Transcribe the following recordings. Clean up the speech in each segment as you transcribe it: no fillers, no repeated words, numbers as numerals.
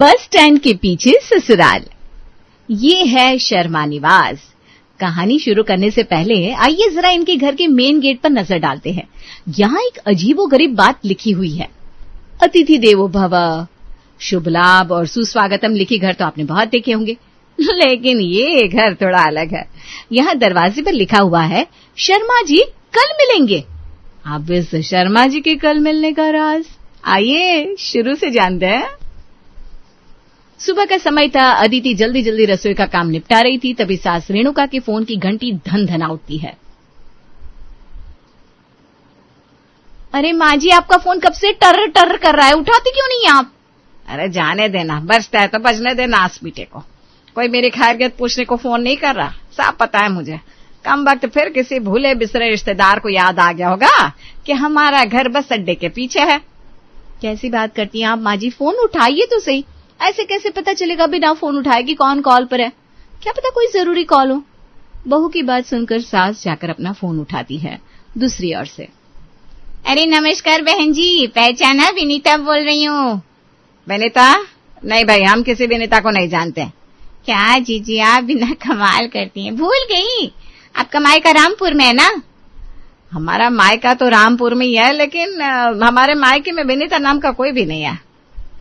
Bus stand के पीछे ससुराल। ये है शर्मा निवास। कहानी शुरू करने से पहले आइए जरा इनके घर के मेन गेट पर नजर डालते हैं। यहाँ एक अजीबोगरीब बात लिखी हुई है। अतिथि देवो भव, शुभ लाभ और सुस्वागतम लिखी घर तो आपने बहुत देखे होंगे, लेकिन ये घर थोड़ा अलग है। यहाँ दरवाजे पर लिखा हुआ है, शर्मा जी कल मिलेंगे। अब इस शर्मा जी के कल मिलने का राज आइए शुरू से जानते हैं। सुबह का समय था। अदिति जल्दी जल्दी रसोई का काम निपटा रही थी, तभी सास रेणुका के फोन की घंटी धन धना उठती है। अरे माँ जी, आपका फोन कब से टर टर कर रहा है, उठाती क्यों नहीं आप? अरे जाने देना, बजता है तो बजने देना। आस पीटे को कोई मेरी खैरियत पूछने को फोन नहीं कर रहा, साफ पता है मुझे। कम वक्त फिर किसी भूले बिसरे रिश्तेदार को याद आ गया होगा कि हमारा घर बस अड्डे के पीछे है। कैसी बात करती हैं आप माँ जी, फोन उठाइए तो सही। ऐसे कैसे पता चलेगा बिना फोन उठाए कि कौन कॉल पर है? क्या पता कोई जरूरी कॉल हो। बहू की बात सुनकर सास जाकर अपना फोन उठाती है। दूसरी ओर से, अरे नमस्कार बहन जी, पहचाना? विनीता बोल रही हूँ। विनीता? नहीं भाई, हम किसी विनीता को नहीं जानते। क्या जीजी, आप बिना कमाल करती हैं, भूल गई? आपका मायका रामपुर में है ना? हमारा मायका तो रामपुर में ही है, लेकिन हमारे मायके में विनीता नाम का कोई भी नहीं है।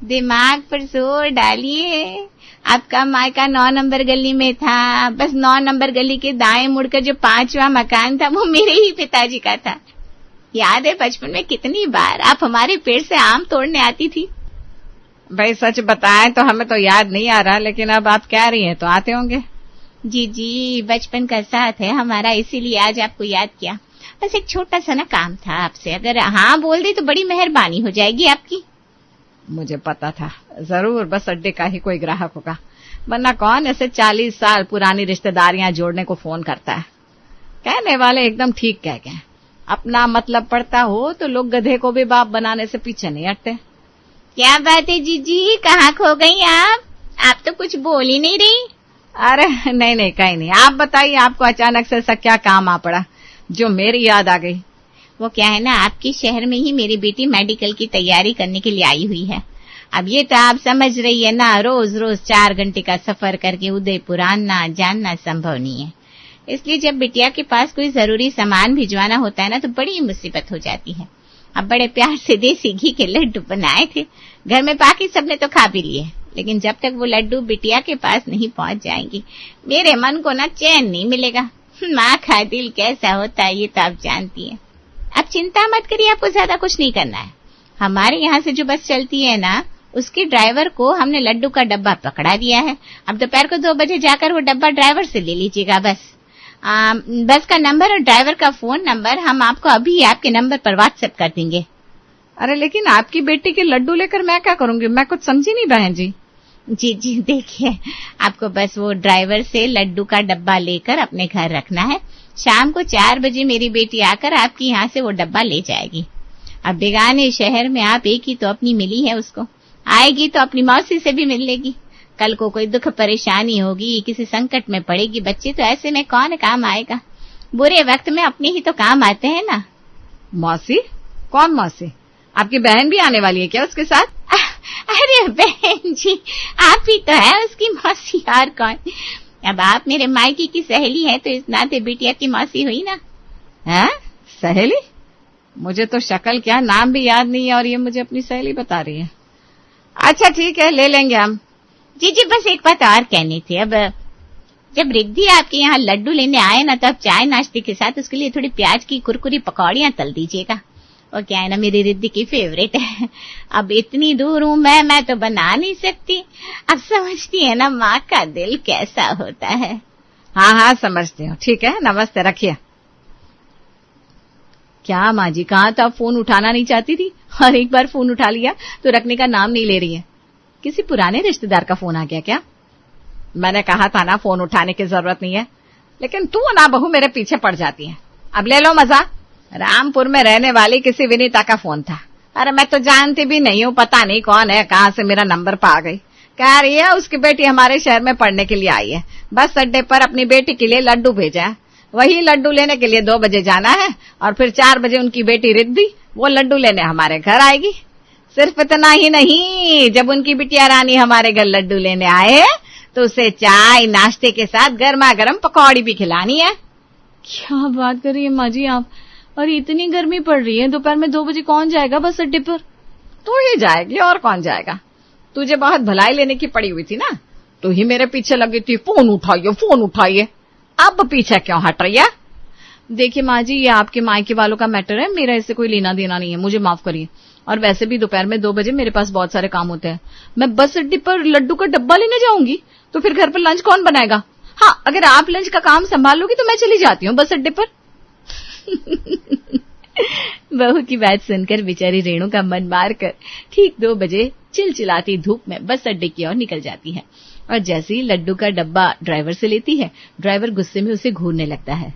दिमाग पर जोर डालिए। आपका मायका 9 नंबर गली में था। बस 9 नंबर गली के दाएं मुड़कर जो 5वां मकान था वो मेरे ही पिताजी का था। याद है बचपन में कितनी बार आप हमारे पेड़ से आम तोड़ने आती थी? भाई सच बताएं तो हमें तो याद नहीं आ रहा, लेकिन अब आप कह रही हैं तो आते होंगे। जी, बचपन का साथ है हमारा, इसीलिए आज आपको याद किया। बस एक छोटा सा ना काम था आपसे, अगर हाँ बोल दे तो बड़ी मेहरबानी हो जाएगी आपकी। मुझे पता था जरूर बस अड्डे का ही कोई ग्राहक होगा, वरना कौन ऐसे 40 साल पुरानी रिश्तेदारियां जोड़ने को फोन करता है। कहने वाले एकदम ठीक कह गए, अपना मतलब पड़ता हो तो लोग गधे को भी बाप बनाने से पीछे नहीं हटते। क्या बात है जीजी, कहाँ खो गई आप? आप तो कुछ बोल ही नहीं रही। अरे नहीं कहीं नहीं। आप बताइए, आपको अचानक से ऐसा क्या काम आ पड़ा जो मेरी याद आ गई? वो क्या है ना, आपके शहर में ही मेरी बेटी मेडिकल की तैयारी करने के लिए आई हुई है। अब ये तो आप समझ रही है ना, रोज रोज 4 घंटे का सफर करके उदयपुर आना जानना संभव नहीं है। इसलिए जब बिटिया के पास कोई जरूरी सामान भिजवाना होता है ना तो बड़ी मुसीबत हो जाती है। अब बड़े प्यार से देसी घी के लड्डू बनाए थे घर में, बाकी सबने तो खा भी लिए, लेकिन जब तक वो लड्डू बिटिया के पास नहीं पहुंच जाएंगी मेरे मन को ना चैन नहीं मिलेगा। माँ का दिल कैसा होता है ये तो आप जानती हैं। अब चिंता मत करिए, आपको ज्यादा कुछ नहीं करना है। हमारे यहाँ से जो बस चलती है ना, उसके ड्राइवर को हमने लड्डू का डब्बा पकड़ा दिया है। अब दोपहर को 2 बजे जाकर वो डब्बा ड्राइवर से ले लीजिएगा। बस का नंबर और ड्राइवर का फोन नंबर हम आपको अभी आपके नंबर पर व्हाट्सएप कर देंगे। अरे लेकिन आपकी बेटी के लड्डू लेकर मैं क्या करूंगी? मैं कुछ समझी नहीं बहन जी। जी देखिए, आपको बस वो ड्राइवर से लड्डू का डब्बा लेकर अपने घर रखना है। शाम को 4 बजे मेरी बेटी आकर आपकी यहाँ से वो डब्बा ले जाएगी। अब बेगाने शहर में आप एक ही तो अपनी मिली है, उसको आएगी तो अपनी मौसी से भी मिल लेगी। कल को कोई दुख परेशानी होगी, किसी संकट में पड़ेगी बच्ची, तो ऐसे में कौन काम आएगा? बुरे वक्त में अपने ही तो काम आते हैं ना। मौसी? कौन मौसी? आपकी बहन भी आने वाली है क्या उसके साथ? अरे बहन जी, आप ही तो है उसकी मौसी, और कौन? अब आप मेरे मायके की सहेली है तो इस नाते बिटिया की मौसी हुई ना। हैं? सहेली? मुझे तो शक्ल क्या नाम भी याद नहीं है और ये मुझे अपनी सहेली बता रही है। अच्छा ठीक है, ले लेंगे हम। जी बस एक बात और कहनी थी। अब जब रिद्धि आपके यहाँ लड्डू लेने आए ना, तब चाय नाश्ते के साथ उसके लिए थोड़ी प्याज की कुरकुरी पकौड़ियां तल दीजिएगा। और क्या है ना, मेरी रिद्धि की फेवरेट है। अब इतनी दूर हूँ मैं तो बना नहीं सकती। अब समझती है ना माँ का दिल कैसा होता है। हाँ समझती हूँ। ठीक है, नमस्ते, रखिए। क्या माँ जी, कहाँ तो आप फोन उठाना नहीं चाहती थी और एक बार फोन उठा लिया तो रखने का नाम नहीं ले रही है। किसी पुराने रिश्तेदार का फोन आ गया क्या? मैंने कहा था ना फोन उठाने की जरूरत नहीं है, लेकिन तू ना बहू मेरे पीछे पड़ जाती है। अब ले लो मजा। रामपुर में रहने वाली किसी विनीता का फोन था। अरे मैं तो जानती भी नहीं हूँ, पता नहीं कौन है, कहाँ से मेरा नंबर पा गई। कह रही है उसकी बेटी हमारे शहर में पढ़ने के लिए आई है, बस अड्डे पर अपनी बेटी के लिए लड्डू भेजा है। वही लड्डू लेने के लिए 2 बजे जाना है और फिर 4 बजे उनकी बेटी रिद्धि वो लड्डू लेने हमारे घर आएगी। सिर्फ इतना ही नहीं, जब उनकी बिटिया रानी हमारे घर लड्डू लेने आए तो उसे चाय नाश्ते के साथ गर्मा गर्म पकौड़ी भी खिलानी है। क्या बात कर रही है माँ जी आप? और इतनी गर्मी पड़ रही है, दोपहर में 2 बजे कौन जाएगा बस अड्डे पर? तू ही जाएगी और कौन जाएगा? तुझे बहुत भलाई लेने की पड़ी हुई थी ना, तू ही मेरे पीछे लगी थी, फोन उठाइए। अब पीछे क्यों हट रही है? देखिए माँ जी, ये आपके मायके वालों का मैटर है, मेरा इससे कोई लेना देना नहीं है, मुझे माफ करिए। और वैसे भी दोपहर में 2 बजे मेरे पास बहुत सारे काम होते हैं। मैं बस अड्डे पर लड्डू का डब्बा लेने जाऊंगी तो फिर घर पर लंच कौन बनाएगा? हाँ, अगर आप लंच का काम संभाल लोगी तो मैं चली जाती हूँ बस अड्डे पर। बहू की बात सुनकर बेचारी रेणु का मन मारकर ठीक 2 बजे चिलचिलाती धूप में बस अड्डे की ओर निकल जाती है। और जैसे ही लड्डू का डब्बा ड्राइवर से लेती है, ड्राइवर गुस्से में उसे घूरने लगता है।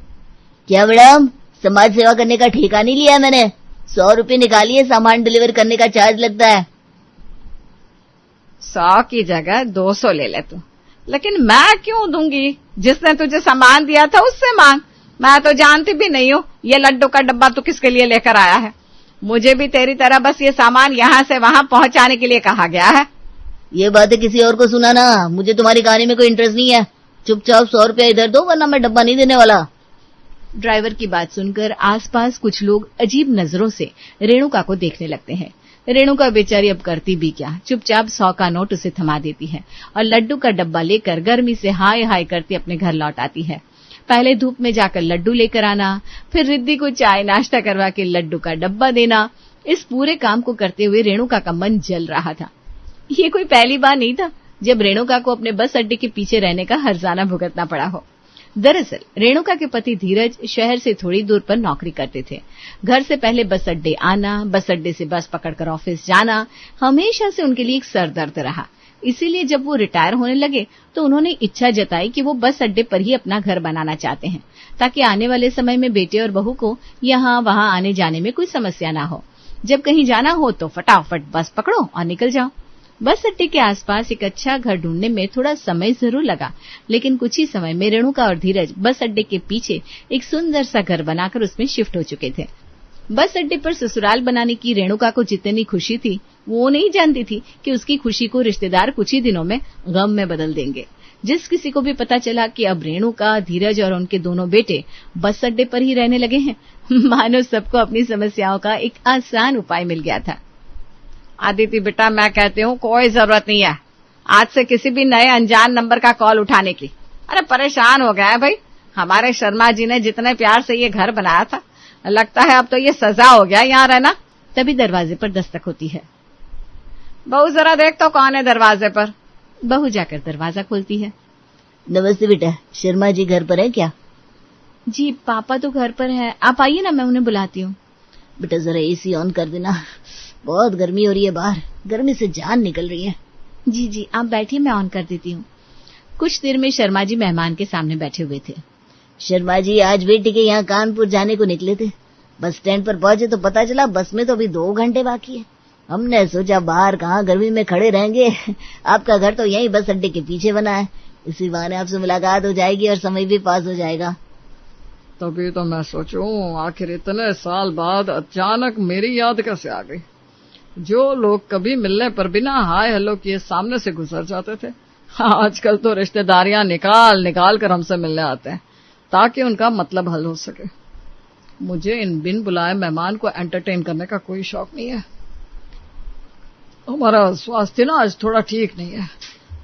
क्या मैडम, समाज सेवा करने का ठेका नहीं लिया मैंने? 100 रुपए निकालिए, सामान डिलीवर करने का चार्ज लगता है। 100 की जगह 200 ले ले तू, लेकिन मैं क्यों दूंगी? जिसने तुझे सामान दिया था उससे मांग। मैं तो जानती भी नहीं हूँ ये लड्डू का डब्बा तू किसके लिए लेकर आया है। मुझे भी तेरी तरह बस ये सामान यहाँ से वहां पहुंचाने के लिए कहा गया है। ये बातें किसी और को सुनाना, मुझे तुम्हारी कहानी में कोई इंटरेस्ट नहीं है। चुपचाप 100 रुपया इधर दो, वरना मैं डब्बा नहीं देने वाला। ड्राइवर की बात सुनकर आसपास कुछ लोग अजीब नजरों से रेणुका को देखने लगते हैं। रेणुका बेचारी अब करती भी क्या, चुपचाप 100 का नोट उसे थमा देती है और लड्डू का डब्बा लेकर गर्मी से हाय हाय करती अपने घर लौट आती है। पहले धूप में जाकर लड्डू लेकर आना, फिर रिद्धि को चाय नाश्ता करवा के लड्डू का डब्बा देना, इस पूरे काम को करते हुए रेणुका का मन जल रहा था। ये कोई पहली बार नहीं था जब रेणुका को अपने बस अड्डे के पीछे रहने का हर्जाना भुगतना पड़ा हो। दरअसल रेणुका के पति धीरज शहर से थोड़ी दूर पर नौकरी करते थे। घर से पहले बस अड्डे आना, बस अड्डे से बस पकड़कर ऑफिस जाना हमेशा से उनके लिए एक सरदर्द रहा। इसीलिए जब वो रिटायर होने लगे तो उन्होंने इच्छा जताई कि वो बस अड्डे पर ही अपना घर बनाना चाहते हैं, ताकि आने वाले समय में बेटे और बहू को यहाँ वहाँ आने जाने में कोई समस्या ना हो। जब कहीं जाना हो तो फटाफट बस पकड़ो और निकल जाओ। बस अड्डे के आसपास एक अच्छा घर ढूंढने में थोड़ा समय जरूर लगा, लेकिन कुछ ही समय में रेणुका और धीरज बस अड्डे के पीछे एक सुंदर सा घर बनाकर उसमें शिफ्ट हो चुके थे। बस अड्डे पर ससुराल बनाने की रेणुका को जितनी खुशी थी, वो नहीं जानती थी कि उसकी खुशी को रिश्तेदार कुछ ही दिनों में गम में बदल देंगे। जिस किसी को भी पता चला कि अब रेणुका, धीरज और उनके दोनों बेटे बस अड्डे पर ही रहने लगे हैं, मानो सबको अपनी समस्याओं का एक आसान उपाय मिल गया था। आदिति बेटा, मैं कहती हूँ कोई जरूरत नहीं है आज से किसी भी नए अनजान नंबर का कॉल उठाने की। अरे परेशान हो गया है भाई, हमारे शर्मा जी ने जितने प्यार से ये घर बनाया था, लगता है अब तो ये सजा हो गया यहाँ रहना। तभी दरवाजे पर दस्तक होती है। बहू जरा देख तो कौन है दरवाजे पर। बहू जाकर दरवाजा खोलती है। नमस्ते बेटा, शर्मा जी घर पर है क्या? जी पापा तो घर पर है, आप आइए ना, मैं उन्हें बुलाती हूँ। बेटा जरा एसी ऑन कर देना, बहुत गर्मी हो रही है बाहर, गर्मी से जान निकल रही है। जी जी आप बैठिए, मैं ऑन कर देती हूँ। कुछ देर में शर्मा जी मेहमान के सामने बैठे हुए थे। शर्मा जी आज बेटी के यहाँ कानपुर जाने को निकले थे। बस स्टैंड पर पहुंचे तो पता चला बस में तो अभी 2 घंटे बाकी है। हमने सोचा बाहर कहाँ गर्मी में खड़े रहेंगे, आपका घर तो यही बस अड्डे के पीछे बना है, इसी बहाने आपसे मुलाकात हो जाएगी और समय भी पास हो जाएगा। तभी तो मैं सोचूं आखिर इतने साल बाद अचानक मेरी याद कैसे आ गई। जो लोग कभी मिलने पर बिना हाय हेलो किए सामने से गुजर जाते थे, आजकल तो रिश्तेदारियां निकाल निकाल कर हमसे मिलने आते हैं ताकि उनका मतलब हल हो सके। मुझे इन बिन बुलाए मेहमान को एंटरटेन करने का कोई शौक नहीं है। हमारा स्वास्थ्य ना आज थोड़ा ठीक नहीं है,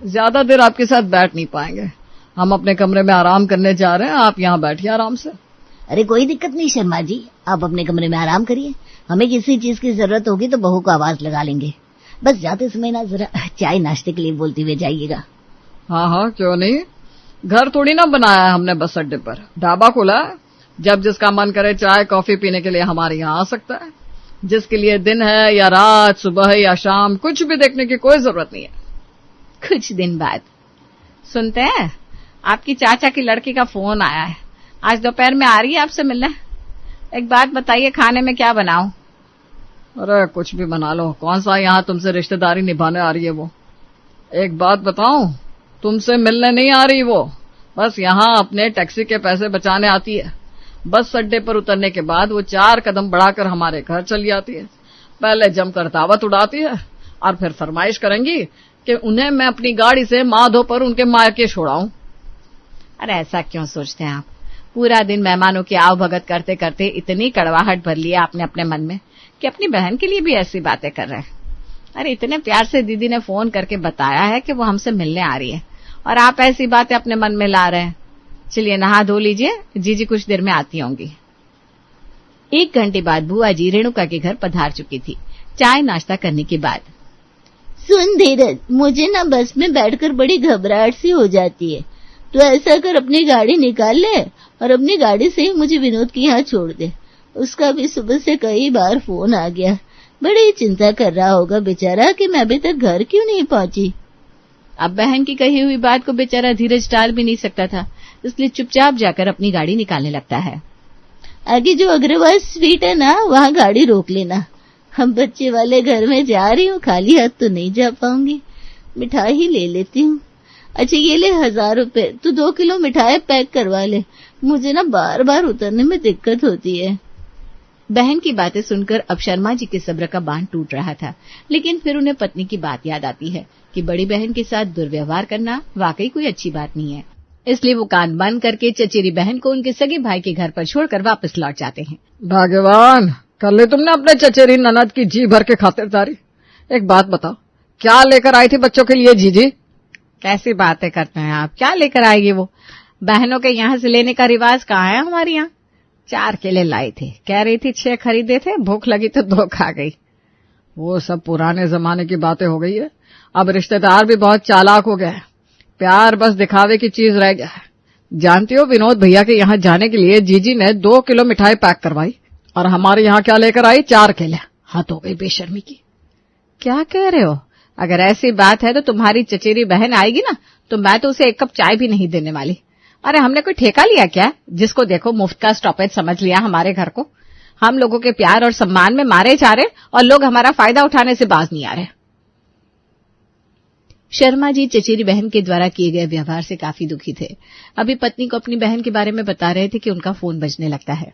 ज्यादा देर आपके साथ बैठ नहीं पाएंगे। हम अपने कमरे में आराम करने जा रहे हैं, आप यहाँ बैठिए आराम से। अरे कोई दिक्कत नहीं शर्मा जी, आप अपने कमरे में आराम करिए। हमें किसी चीज की जरूरत होगी तो बहू को आवाज लगा लेंगे। बस जाते समय ना जरा चाय नाश्ते के लिए बोलते हुए जाइएगा। हाँ हाँ क्यों नहीं, घर थोड़ी ना बनाया है हमने बस अड्डे पर, ढाबा खोला है। जब जिसका मन करे चाय कॉफी पीने के लिए हमारे यहाँ आ सकता है। जिसके लिए दिन है या रात, सुबह या शाम, कुछ भी देखने की कोई जरूरत नहीं है। कुछ दिन बाद सुनते हैं आपकी चाचा की लड़की का फोन आया है, आज दोपहर में आ रही है आपसे मिलने। एक बात बताइए, खाने में क्या बनाऊं? अरे कुछ भी बना लो, कौन सा यहाँ तुमसे रिश्तेदारी निभाने आ रही है वो। एक बात बताऊं, तुमसे मिलने नहीं आ रही वो, बस यहाँ अपने टैक्सी के पैसे बचाने आती है। बस अड्डे पर उतरने के बाद वो 4 कदम बढ़ाकर हमारे घर चली आती है। पहले जमकर दावत उड़ाती है और फिर फरमाइश करेंगी कि उन्हें मैं अपनी गाड़ी से माधोपुर उनके मायके छोड़ाऊं। अरे ऐसा क्यों सोचते हैं आप? पूरा दिन मेहमानों की आवभगत करते करते इतनी कड़वाहट भर लिया आपने अपने मन में कि अपनी बहन के लिए भी ऐसी बातें कर रहे हैं। अरे इतने प्यार से दीदी ने फोन करके बताया है कि वो हमसे मिलने आ रही है और आप ऐसी बातें अपने मन में ला रहे हैं। चलिए नहा धो लीजिए, जीजी कुछ देर में आती होंगी। 1 घंटे बाद बुआ जी रेणुका के घर पधार चुकी थी, चाय नाश्ता करने के बाद। सुन धीरज, मुझे ना बस में बैठकर बड़ी घबराहट सी हो जाती है। तो ऐसा कर अपनी गाड़ी निकाल ले और अपनी गाड़ी से ही मुझे विनोद के यहाँ छोड़ दे। उसका भी सुबह से कई बार फोन आ गया। बड़ी चिंता कर रहा होगा बेचारा कि मैं अभी तक घर क्यों नहीं पहुंची। अब बहन की कही हुई बात को बेचारा धीरज टाल भी नहीं सकता था, इसलिए चुपचाप जाकर अपनी गाड़ी निकालने लगता है। आगे जो अग्रवाल स्वीट है ना, वहाँ गाड़ी रोक लेना। हम बच्चे वाले घर में जा रही हूँ, खाली हाथ तो नहीं जा पाऊंगी। मिठाई ही ले लेती हूँ। अच्छा ये ले 1000 रुपए, तू 2 किलो मिठाई पैक करवा ले। मुझे ना बार बार उतरने में दिक्कत होती है। बहन की बातें सुनकर अब शर्मा जी के सब्र का बांध टूट रहा था, लेकिन फिर उन्हें पत्नी की बात याद आती है कि बड़ी बहन के साथ दुर्व्यवहार करना वाकई कोई अच्छी बात नहीं है। इसलिए वो कान बंद करके चचेरी बहन को उनके सगे भाई के घर पर छोड़कर वापस लौट जाते हैं। भगवान, कर ले तुमने अपने चचेरी ननद की जी भर के खातिरदारी। एक बात बताओ, क्या लेकर आई थी बच्चों के लिए जीजी? कैसी बातें करते हैं आप? क्या लेकर आएगी वो? बहनों के यहाँ से लेने का रिवाज कहाँ है हमारे यहाँ? 4 केले लाई थी, कह रही थी 6 खरीदे थे, भूख लगी तो 2 खा गई। वो सब पुराने जमाने की बातें हो गई है। अब रिश्तेदार भी बहुत चालाक हो गए हैं। प्यार बस दिखावे की चीज रह गया है। जानती हो, विनोद भैया के यहाँ जाने के लिए जीजी ने 2 किलो मिठाई पैक करवाई और हमारे यहाँ क्या लेकर आई? 4 केले। हद हो गई बेशर्मी की। क्या कह रहे हो? अगर ऐसी बात है तो तुम्हारी चचेरी बहन आएगी ना, तो मैं तो उसे 1 कप चाय भी नहीं देने वाली। अरे हमने कोई ठेका लिया क्या? जिसको देखो मुफ्त का स्टॉपेज समझ लिया हमारे घर को। हम लोगों के प्यार और सम्मान में मारे जा रहे और लोग हमारा फायदा उठाने से बाज नहीं आ रहे। शर्मा जी चचेरी बहन के द्वारा किए गए व्यवहार से काफी दुखी थे। अभी पत्नी को अपनी बहन के बारे में बता रहे थे कि उनका फोन बजने लगता है।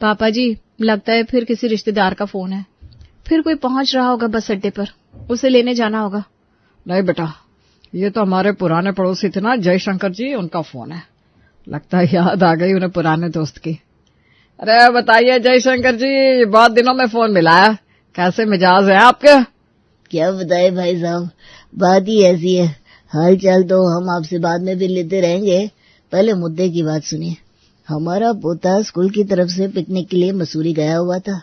पापा जी, लगता है फिर किसी रिश्तेदार का फोन है। फिर कोई पहुंच रहा होगा बस अड्डे पर, उसे लेने जाना होगा। नहीं बेटा, ये तो हमारे पुराने पड़ोसी थे ना, जयशंकर जी, उनका फोन है। लगता है याद आ गई उन्हें पुराने दोस्त की। अरे बताइए जयशंकर जी, बहुत दिनों में फोन मिला है, कैसे मिजाज है आपके? क्या बताए भाई साहब, बात ही ऐसी है। हाल चाल तो हम आपसे बाद में भी लेते रहेंगे, पहले मुद्दे की बात सुनिए। हमारा पोता स्कूल की तरफ से पिकनिक के लिए मसूरी गया हुआ था।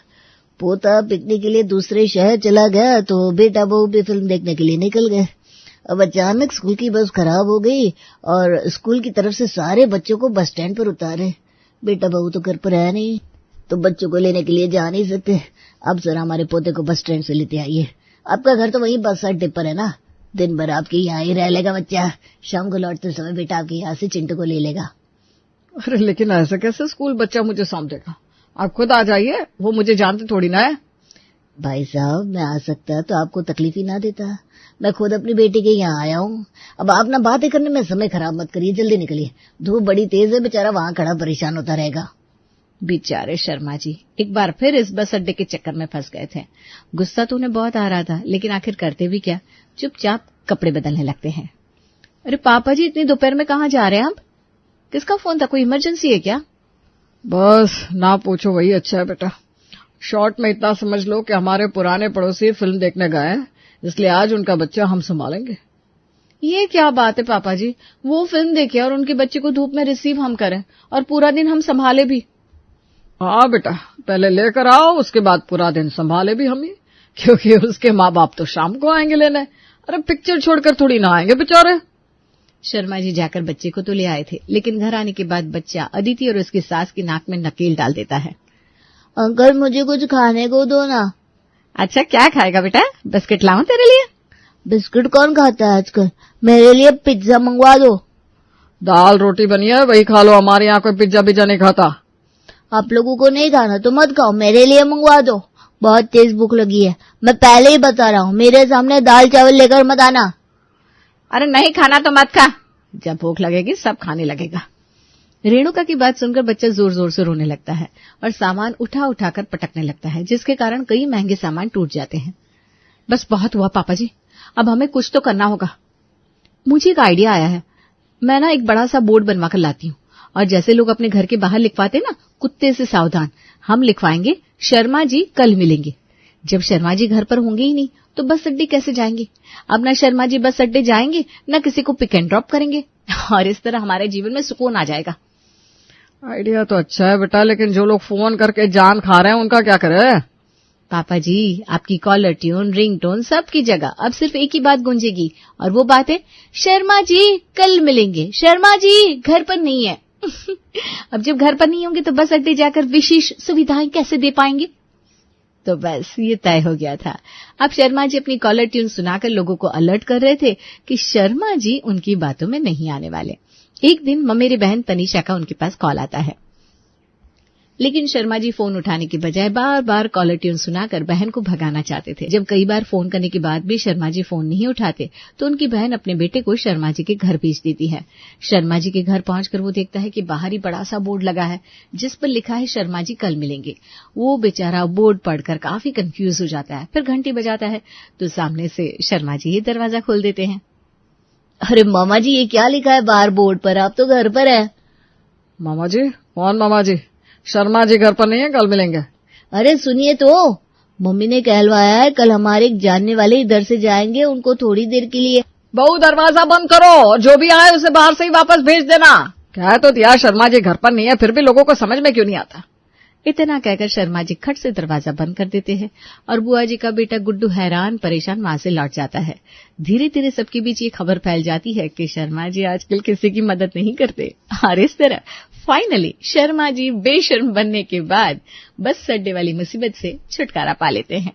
पोता पिकनिक के लिए दूसरे शहर चला गया तो बेटा बहू भी फिल्म देखने के लिए निकल गए। अब अचानक स्कूल की बस खराब हो गई और स्कूल की तरफ से सारे बच्चों को बस स्टैंड पर उतारे। बेटा बहू तो घर पर है नहीं, तो बच्चों को लेने के लिए जा नहीं सकते। अब जरा हमारे पोते को बस स्टैंड से लेते आइए। आपका घर तो वहीं बस अड्डे पर है ना, दिन भर आपके यहाँ ही रह लेगा बच्चा। शाम को लौटते समय बेटा आपके यहाँ से चिंटू को ले लेगा। अरे लेकिन ऐसे कैसे स्कूल बच्चा मुझे सौंप देगा? आप खुद आ जाइए, वो मुझे जानते थोड़ी ना है। भाई साहब, मैं आ सकता तो आपको तकलीफ ही ना देता। मैं खुद अपनी बेटी के यहाँ आया हूँ। अब आप ना बातें करने में समय खराब मत करिए, जल्दी निकलिए। धूप बड़ी तेज है, बेचारा वहाँ खड़ा परेशान होता रहेगा। बेचारे शर्मा जी एक बार फिर इस बस अड्डे के चक्कर में फंस गए थे। गुस्सा तो उन्हें बहुत आ रहा था, लेकिन आखिर करते भी क्या, चुपचाप कपड़े बदलने लगते हैं। अरे पापा जी, इतनी दोपहर में कहाँ जा रहे हैं आप? किसका फोन था? कोई इमरजेंसी है क्या? बस ना पूछो, वही अच्छा है बेटा। शॉर्ट में इतना समझ लो कि हमारे पुराने पड़ोसी फिल्म देखने गए हैं, इसलिए आज उनका बच्चा हम संभालेंगे। ये क्या बात है पापा जी, वो फिल्म देखे और उनके बच्चे को धूप में रिसीव हम करें और पूरा दिन हम संभाले भी? हाँ बेटा, पहले लेकर आओ, उसके बाद पूरा दिन संभाले भी हम ही, क्योंकि उसके माँ बाप तो शाम को आएंगे लेने। अरे पिक्चर छोड़कर थोड़ी ना आएंगे बेचारे। शर्मा जी जाकर बच्चे को तो ले आए थे, लेकिन घर आने के बाद बच्चा अदिति और उसकी सास की नाक में नकेल डाल देता है। अंकल, मुझे कुछ खाने को दो ना। अच्छा, क्या खाएगा बेटा? बिस्किट लाऊं तेरे लिए? बिस्किट कौन खाता है आजकल? मेरे लिए पिज्जा मंगवा दो। दाल रोटी बनी है, वही खा लो। हमारे यहाँ कोई पिज्जा पिज्जा नहीं खाता। आप लोगों को नहीं खाना तो मत खाओ, मेरे लिए मंगवा दो। बहुत तेज भूख लगी है, मैं पहले ही बता रहा हूँ। मेरे सामने दाल चावल लेकर मत आना। अरे नहीं खाना तो मत खा, जब भूख लगेगी सब खाने लगेगा। रेणुका की बात सुनकर बच्चा जोर जोर से रोने लगता है और सामान उठा उठाकर पटकने लगता है, जिसके कारण कई महंगे सामान टूट जाते हैं। बस बहुत हुआ पापा जी, अब हमें कुछ तो करना होगा। मुझे एक आइडिया आया है। मैं ना एक बड़ा सा बोर्ड बनवा कर लाती हूँ, और जैसे लोग अपने घर के बाहर लिखवाते ना, कुत्ते से सावधान, हम लिखवाएंगे शर्मा जी कल मिलेंगे। जब शर्मा जी घर पर होंगे ही नहीं तो बस अड्डे कैसे जाएंगे? अब ना शर्मा जी बस अड्डे जाएंगे, न किसी को पिक एंड ड्रॉप करेंगे, और इस तरह हमारे जीवन में सुकून आ जाएगा। आइडिया तो अच्छा है बेटा, लेकिन जो लोग फोन करके जान खा रहे हैं उनका क्या करे? पापा जी, आपकी कॉलर ट्यून, रिंगटोन सबकी जगह अब सिर्फ एक ही बात गूंजेगी, और वो बात है शर्मा जी कल मिलेंगे, शर्मा जी घर पर नहीं है। अब जब घर पर नहीं होंगे तो बस अड्डे जाकर विशेष सुविधाएं कैसे दे पाएंगे? तो बस ये तय हो गया था। अब शर्मा जी अपनी कॉलर ट्यून सुनाकर लोगों को अलर्ट कर रहे थे कि शर्मा जी उनकी बातों में नहीं आने वाले। एक दिन मेरी बहन तनीषा का उनके पास कॉल आता है, लेकिन शर्मा जी फोन उठाने की बजाय बार बार कॉलर ट्यून सुनाकर बहन को भगाना चाहते थे। जब कई बार फोन करने के बाद भी शर्मा जी फोन नहीं उठाते तो उनकी बहन अपने बेटे को शर्मा जी के घर भेज देती है। शर्मा जी के घर पहुंचकर वो देखता है कि बाहर ही बड़ा सा बोर्ड लगा है जिस पर लिखा है शर्मा जी कल मिलेंगे। वो बेचारा बोर्ड पढ़कर काफी कंफ्यूज हो जाता है। फिर घंटी बजाता है तो सामने से शर्मा जी ही दरवाजा खोल देते हैं। अरे मामा जी, ये क्या लिखा है बाहर बोर्ड पर? आप तो घर पर है। मामा जी? कौन मामा जी? शर्मा जी घर पर नहीं है, कल मिलेंगे। अरे सुनिए तो, मम्मी ने कहलवाया है कल हमारे एक जानने वाले इधर से जाएंगे, उनको थोड़ी देर के लिए। बहू दरवाजा बंद करो, और जो भी आए उसे बाहर से ही वापस भेज देना। कह तो दिया शर्मा जी घर पर नहीं है, फिर भी लोगों को समझ में क्यों नहीं आता? इतना कहकर शर्मा जी खट से दरवाजा बंद कर देते हैं और बुआ जी का बेटा गुड्डू हैरान परेशान वहां से लौट जाता है। धीरे धीरे सबके बीच ये खबर फैल जाती है कि शर्मा जी आजकल किसी की मदद नहीं करते, और इस तरह फाइनली शर्मा जी बेशर्म बनने के बाद बस अड्डे वाली मुसीबत से छुटकारा पा लेते हैं।